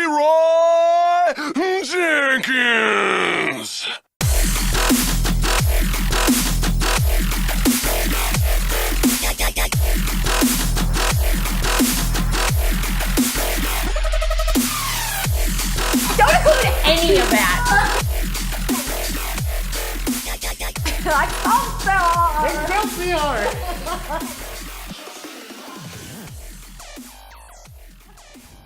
Leroy Jenkins. Don't include any of that. I felt so hard.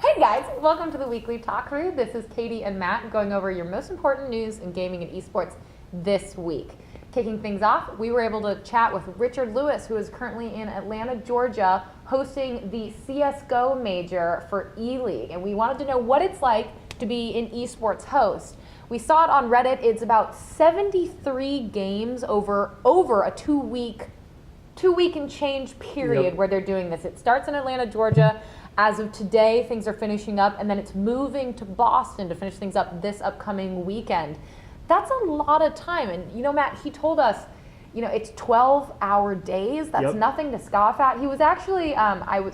Hey guys, welcome to the Weekly Talkthrough. This is Katie and Matt going over your most important news in gaming and esports this week. Kicking things off, we were able to chat with Richard Lewis, who is currently in Atlanta, Georgia, hosting the CSGO major for E-League. And we wanted to know what it's like to be an esports host. We saw it on Reddit. It's about 73 games over a two-week and change period where they're doing this. It starts in Atlanta, Georgia. As of today, things are finishing up, and then it's moving to Boston to finish things up this upcoming weekend. That's a lot of time. And, you know, Matt, he told us, you know, it's 12-hour days. That's nothing to scoff at. He was actually, I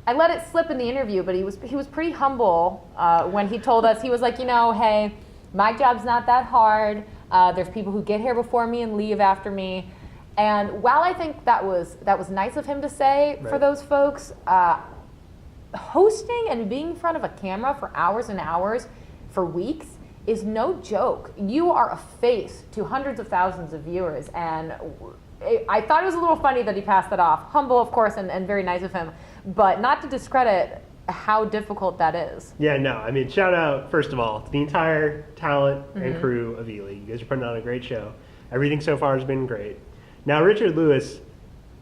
let it slip in the interview, but he was pretty humble when he told us. He was like, you know, hey, my job's not that hard. There's people who get here before me and leave after me. And while I think that was nice of him to say for those folks, hosting and being in front of a camera for hours and hours for weeks is no joke. You are a face to hundreds of thousands of viewers, and I thought it was a little funny that he passed that off. Humble, of course, and very nice of him, but not to discredit how difficult that is. Yeah, no, I mean, shout out, first of all, to the entire talent and crew of E-League. You guys are putting on a great show. Everything so far has been great. Now, Richard Lewis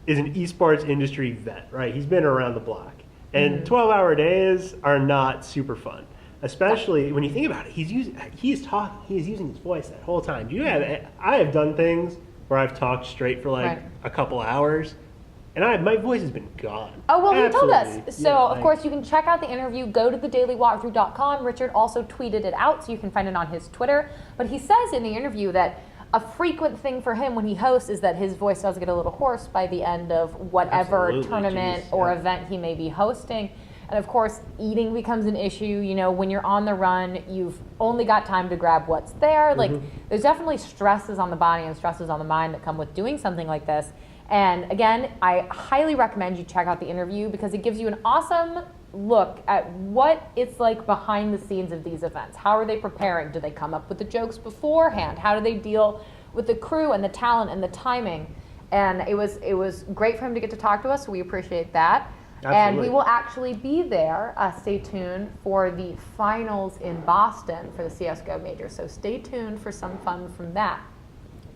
is an esports industry vet, right? He's been around the block. And 12-hour days are not super fun, especially when you think about it. He is using his voice that whole time. I have done things where I've talked straight for like a couple hours, and my voice has been gone. Oh, well, Absolutely. He told us. So, of course, you can check out the interview. Go to thedailywalkthrough.com. Richard also tweeted it out, so you can find it on his Twitter. But he says in the interview that a frequent thing for him when he hosts is that his voice does get a little hoarse by the end of whatever tournament or event he may be hosting. And of course, eating becomes an issue. You know, when you're on the run, you've only got time to grab what's there. Like, there's definitely stresses on the body and stresses on the mind that come with doing something like this. And again, I highly recommend you check out the interview because it gives you an awesome look at what it's like behind the scenes of these events. How are they preparing? Do they come up with the jokes beforehand? How do they deal with the crew and the talent and the timing? And it was great for him to get to talk to us, so we appreciate that. Absolutely. And we will actually be there. Stay tuned for the finals in Boston for the CSGO major. So stay tuned for some fun from that.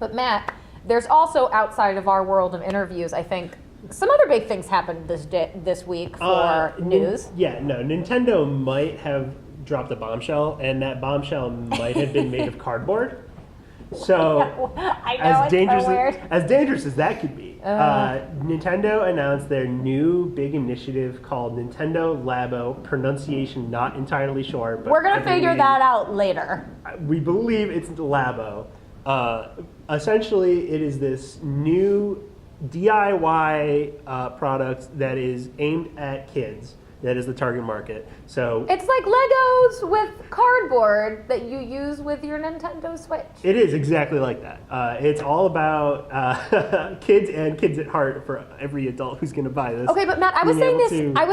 But Matt, there's also outside of our world of interviews, I think, some other big things happened this week for news. Nintendo might have dropped a bombshell, and that bombshell might have been made of cardboard. So, I know, as dangerous as that could be, Nintendo announced their new big initiative called Nintendo Labo, pronunciation not entirely sure. But we're going to figure that out later. We believe it's Labo. Essentially, it is this new DIY product that is aimed at kids. That is the target market. So it's like Legos with cardboard that you use with your Nintendo Switch. It is exactly like that. It's all about kids and kids at heart for every adult who's going to buy this. Okay, but Matt, I was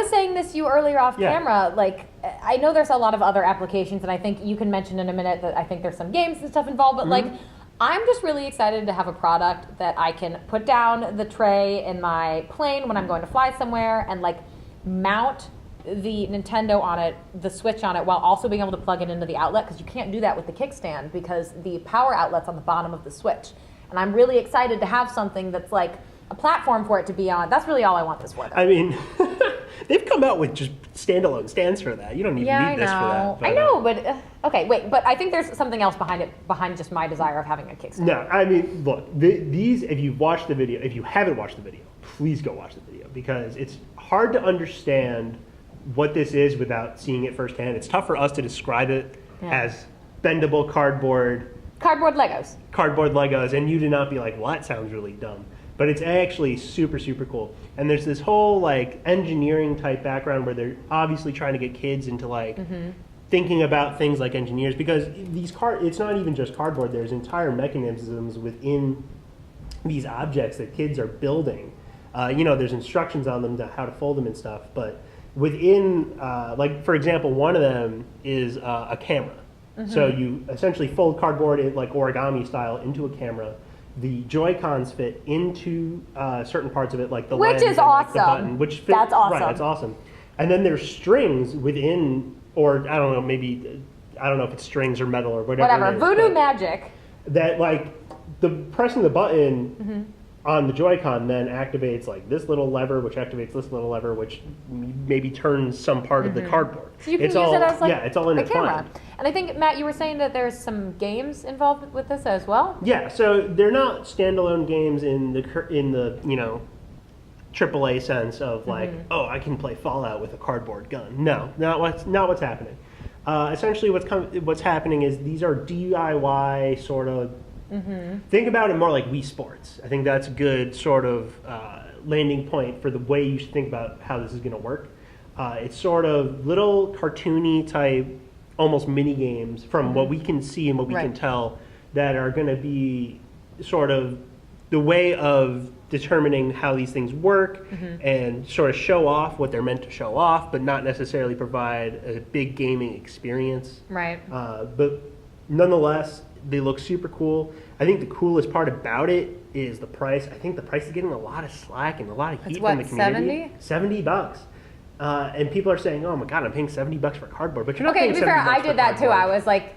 saying this to you earlier off camera. Like, I know there's a lot of other applications, and I think you can mention in a minute that I think there's some games and stuff involved. But like, I'm just really excited to have a product that I can put down the tray in my plane when I'm going to fly somewhere and like mount the Nintendo on it, the Switch on it, while also being able to plug it into the outlet, because you can't do that with the kickstand because the power outlet's on the bottom of the Switch. And I'm really excited to have something that's like a platform for it to be on. That's really all I want this for, though. I mean, they've come out with just standalone stands for that. You don't even need this for that. But, I know, but okay, wait. But I think there's something else behind it, behind just my desire of having a kickstand. No, I mean, look, these. If you've watched the video, if you haven't watched the video, please go watch the video because it's hard to understand what this is without seeing it firsthand. It's tough for us to describe it as bendable cardboard Legos, and you do not be like, well, that sounds really dumb. But it's actually super, super cool. And there's this whole like engineering type background where they're obviously trying to get kids into like thinking about things like engineers, because it's not even just cardboard. There's entire mechanisms within these objects that kids are building. There's instructions on them to how to fold them and stuff, but within, like for example, one of them is a camera. So you essentially fold cardboard like origami style into a camera. The Joy-Cons fit into certain parts of it, like the lens and like the button, which fit. That's awesome. Right, that's awesome. And then there's strings within, or I don't know, I don't know if it's strings or metal or whatever. Whatever, voodoo magic. That like pressing the button on the Joy-Con then activates like this little lever, which activates this little lever, which maybe turns some part of the cardboard. So you can use it as like it's all a intertwined. camera. And I think, Matt, you were saying that there's some games involved with this as well? Yeah, so they're not standalone games in the AAA sense of like, oh, I can play Fallout with a cardboard gun. No, not what's happening. Essentially, what's happening is these are DIY sort of. Think about it more like Wii Sports. I think that's a good sort of landing point for the way you should think about how this is going to work. It's sort of little cartoony type, almost mini games from what we can see and what we can tell that are going to be sort of the way of determining how these things work and sort of show off what they're meant to show off, but not necessarily provide a big gaming experience. Right. But nonetheless, they look super cool. I think the coolest part about it is the price. I think the price is getting a lot of slack and a lot of heat from the community. $70? And people are saying, oh my God, I'm paying $70 for cardboard. But you're not paying $70 for cardboard. Okay, to be fair, I did that too. I was like,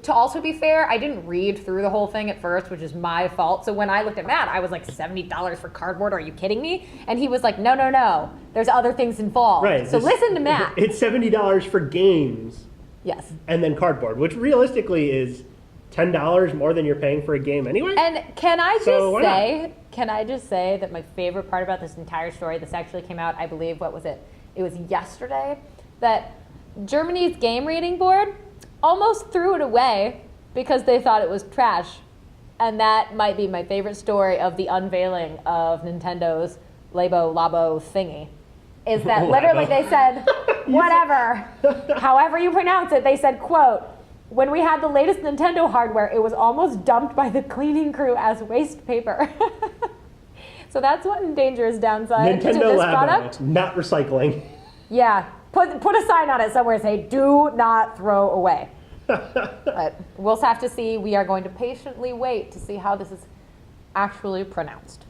to also be fair, I didn't read through the whole thing at first, which is my fault. So when I looked at Matt, I was like, $70 for cardboard? Are you kidding me? And he was like, no. There's other things involved. Right. So listen to Matt. It's $70 for games. Yes. And then cardboard, which realistically is $10 more than you're paying for a game anyway. And can I just say that my favorite part about this entire story, this actually came out, I believe, what was it? It was yesterday, that Germany's game rating board almost threw it away because they thought it was trash. And that might be my favorite story of the unveiling of Nintendo's Labo thingy. Is that literally they said, whatever, however you pronounce it, they said, quote, when we had the latest Nintendo hardware, it was almost dumped by the cleaning crew as waste paper. So that's one dangerous downside Nintendo to this Labo, product. not recycling. Yeah, put a sign on it somewhere, say, do not throw away. But we'll have to see. We are going to patiently wait to see how this is actually pronounced.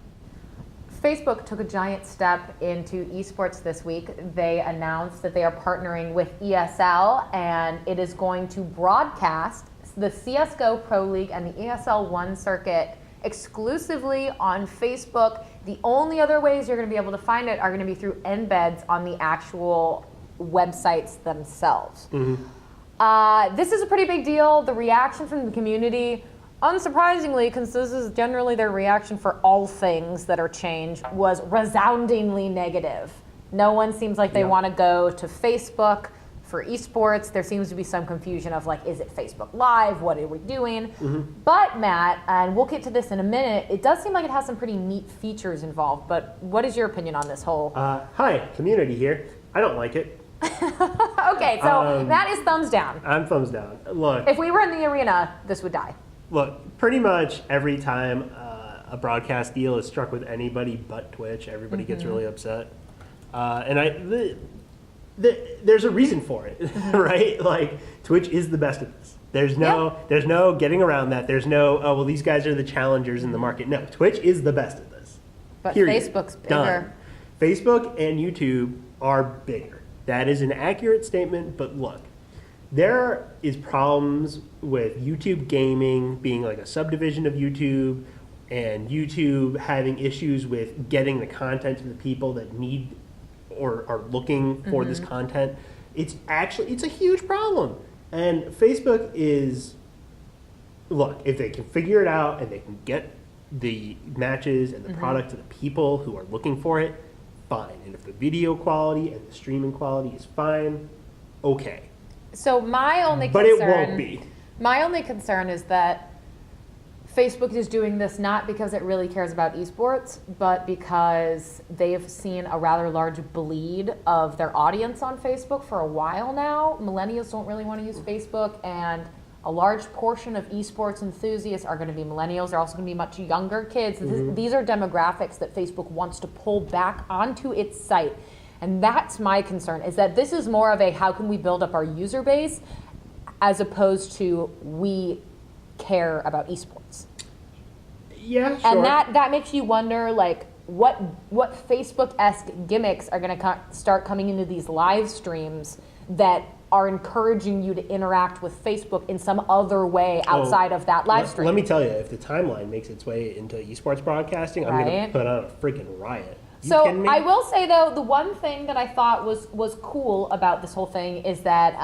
Facebook took a giant step into esports this week. They announced that they are partnering with ESL, and it is going to broadcast the CSGO Pro League and the ESL 1 circuit exclusively on Facebook. The only other ways you're going to be able to find it are going to be through embeds on the actual websites themselves. This is a pretty big deal. The reaction from the community, unsurprisingly, because this is generally their reaction for all things that are changed, was resoundingly negative. No one seems like they want to go to Facebook for esports. There seems to be some confusion of like, is it Facebook Live? What are we doing? But Matt, and we'll get to this in a minute, it does seem like it has some pretty neat features involved. But what is your opinion on this whole? Hi, community here. I don't like it. Okay, so Matt is thumbs down. I'm thumbs down. Look, if we were in the arena, this would die. Look, pretty much every time a broadcast deal is struck with anybody but Twitch, everybody gets really upset. There's a reason for it, right? Like, Twitch is the best of this. There's no getting around that. There's no, oh, well, these guys are the challengers in the market. No, Twitch is the best of this. But Period. Facebook's bigger. Done. Facebook and YouTube are bigger. That is an accurate statement, but look, there is problems with YouTube gaming being like a subdivision of YouTube, and YouTube having issues with getting the content to the people that need or are looking for this content. It's a huge problem. And Facebook is, look, if they can figure it out and they can get the matches and the product to the people who are looking for it, fine. And if the video quality and the streaming quality is fine, okay. So my only concern... But it won't be. My only concern is that Facebook is doing this not because it really cares about esports, but because they've seen a rather large bleed of their audience on Facebook for a while now. Millennials don't really want to use Facebook, and a large portion of esports enthusiasts are going to be millennials. They're also going to be much younger kids. These are demographics that Facebook wants to pull back onto its site. And that's my concern, is that this is more of a how can we build up our user base as opposed to we care about esports. Yeah, sure. And that makes you wonder, like, what Facebook-esque gimmicks are going to start coming into these live streams that are encouraging you to interact with Facebook in some other way outside of that live stream. Let me tell you, if the timeline makes its way into esports broadcasting, I'm going to put on a freaking riot. So I will say, though, the one thing that I thought was cool about this whole thing is that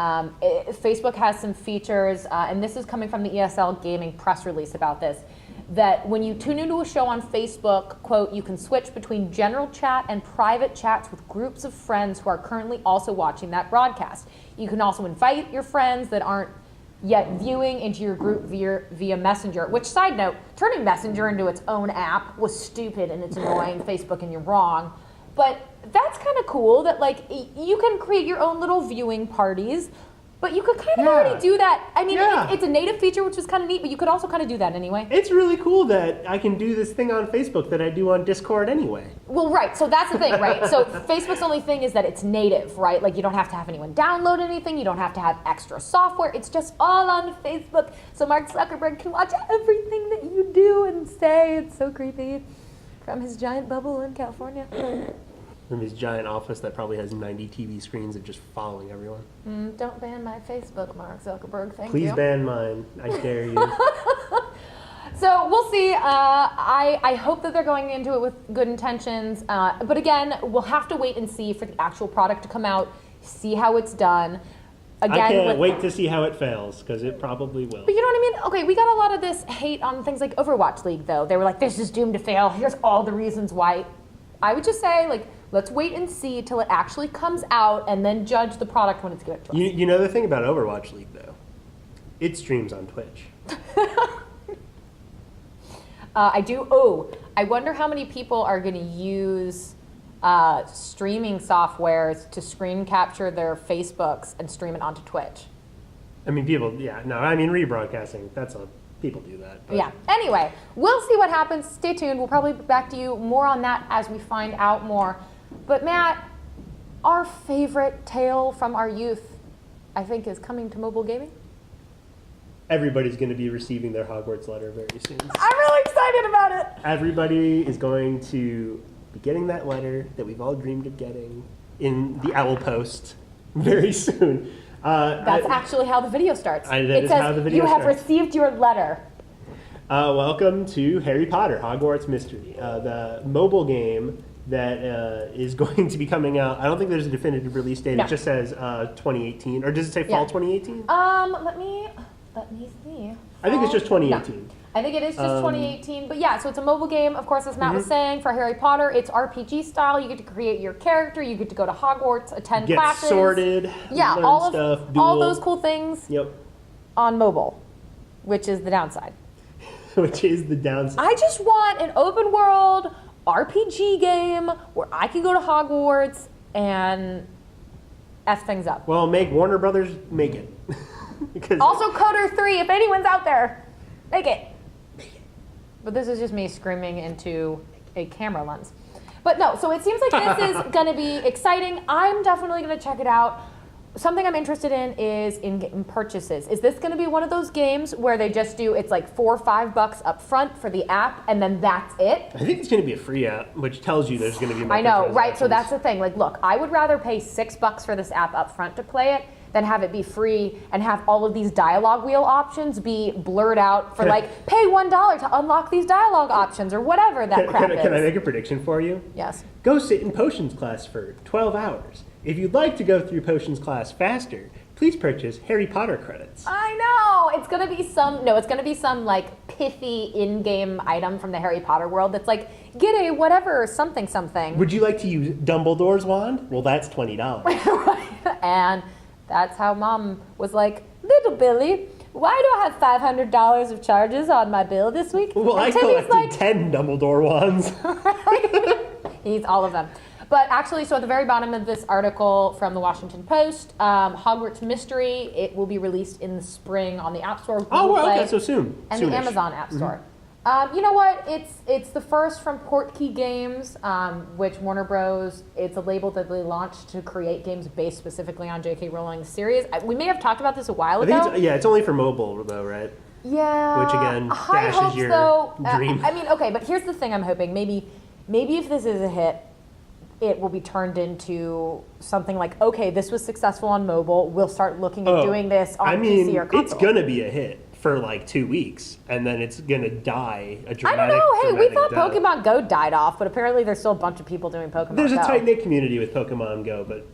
Facebook has some features, and this is coming from the ESL Gaming press release about this, that when you tune into a show on Facebook, quote, you can switch between general chat and private chats with groups of friends who are currently also watching that broadcast. You can also invite your friends that aren't yet viewing into your group via Messenger, which, side note, turning Messenger into its own app was stupid and it's annoying, Facebook, and you're wrong. But that's kind of cool that, like, you can create your own little viewing parties, but you could kind of already do that. I mean, it's a native feature, which is kind of neat, but you could also kind of do that anyway. It's really cool that I can do this thing on Facebook that I do on Discord anyway. Well, right. So that's the thing, right? So Facebook's only thing is that it's native, right? Like, you don't have to have anyone download anything. You don't have to have extra software. It's just all on Facebook. So Mark Zuckerberg can watch everything that you do and say. It's so creepy. From his giant bubble in California. From his giant office that probably has 90 TV screens of just following everyone. Don't ban my Facebook, Mark Zuckerberg. Thank you. Please ban mine. I dare you. So we'll see. I hope that they're going into it with good intentions. But again, we'll have to wait and see for the actual product to come out, see how it's done. Again, I can't wait to see how it fails, because it probably will. But you know what I mean? Okay, we got a lot of this hate on things like Overwatch League, though. They were like, this is doomed to fail. Here's all the reasons why. I would just say, like, let's wait and see till it actually comes out and then judge the product when it's given to us. You know the thing about Overwatch League, though? It streams on Twitch. I do. Oh, I wonder how many people are going to use streaming softwares to screen capture their Facebooks and stream it onto Twitch. I mean, rebroadcasting, people do that. But. Yeah. Anyway, we'll see what happens. Stay tuned. We'll probably be back to you more on that as we find out more. But Matt, our favorite tale from our youth, I think, is coming to mobile gaming. Everybody's going to be receiving their Hogwarts letter very soon. I'm really excited about it. Everybody is going to be getting that letter that we've all dreamed of getting in the Owl Post very soon. That's actually how the video starts. It says, how the video you have starts. received your letter. Welcome to Harry Potter, Hogwarts Mystery, the mobile game that is going to be coming out. I don't think there's a definitive release date. No. It just says 2018. Or does it say fall 2018? Let me see. I think it's just 2018. No. I think it is just 2018. But yeah, so it's a mobile game, of course, as Matt was saying, for Harry Potter. It's RPG style. You get to create your character. You get to go to Hogwarts, attend classes. Get sorted. Yeah, learn all stuff, all those cool things. Yep. On mobile, which is the downside. Which is the downside. I just want an open world RPG game where I can go to Hogwarts and F things up. Well, make Warner Brothers make it. Also, Coder 3, if anyone's out there, make it. But this is just me screaming into a camera lens. But no, so it seems like this is going to be exciting. I'm definitely going to check it out. Something I'm interested in is in-game purchases. Is this going to be one of those games where they just do, it's like $4 or $5 up front for the app, and then that's it? I think it's going to be a free app, which tells you there's going to be I know, right? So that's the thing. Like, look, I would rather pay $6 for this app up front to play it than have it be free and have all of these dialogue wheel options be blurred out for like, pay $1 to unlock these dialogue options or whatever that crap is. Can I make a prediction for you? Yes. Go sit in potions class for 12 hours. If you'd like to go through potions class faster, please purchase Harry Potter credits. I know! It's gonna be some like pithy in-game item from the Harry Potter world that's like, get a whatever something something. Would you like to use Dumbledore's wand? Well, that's $20. And that's how Mom was like, little Billy, Why do I have $500 of charges on my bill this week? Well, I And Timmy's collected 10 Dumbledore wands. He eats all of them. But actually, so at the very bottom of this article from the Washington Post, Hogwarts Mystery, it will be released in the spring on the App Store, Google Well, Play, okay, so soon. and Soonish. the Amazon App Store. You know what? It's the first from Portkey Games, which Warner Bros. It's a label that they launched to create games based specifically on J.K. Rowling's series. We may have talked about this a while I ago. think it's only for mobile, though, right? Yeah. Which, again, high dashes hopes, your though. dream. I mean, okay, but here's the thing I'm hoping. Maybe if this is a hit, it will be turned into something like, okay, this was successful on mobile. We'll start looking at doing this on PC or console. It's going to be a hit for like 2 weeks, and then it's going to die a dramatic, I don't know. Hey, we thought death. Pokemon Go died off, but apparently there's still a bunch of people doing Pokemon There's Go. a tight-knit community with Pokemon Go, but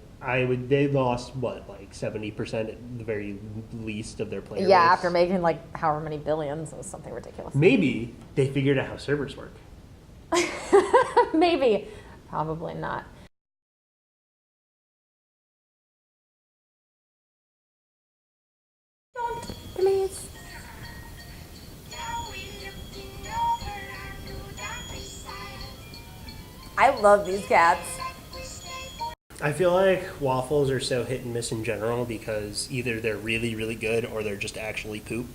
they lost, what, like 70% at the very least of their player base? After making like however many billions. It was something ridiculous. Maybe they figured out how servers work. Maybe. Probably not. Don't, please. I love these cats. I feel like waffles are so hit and miss in general because either they're really, really good or they're just actually poop.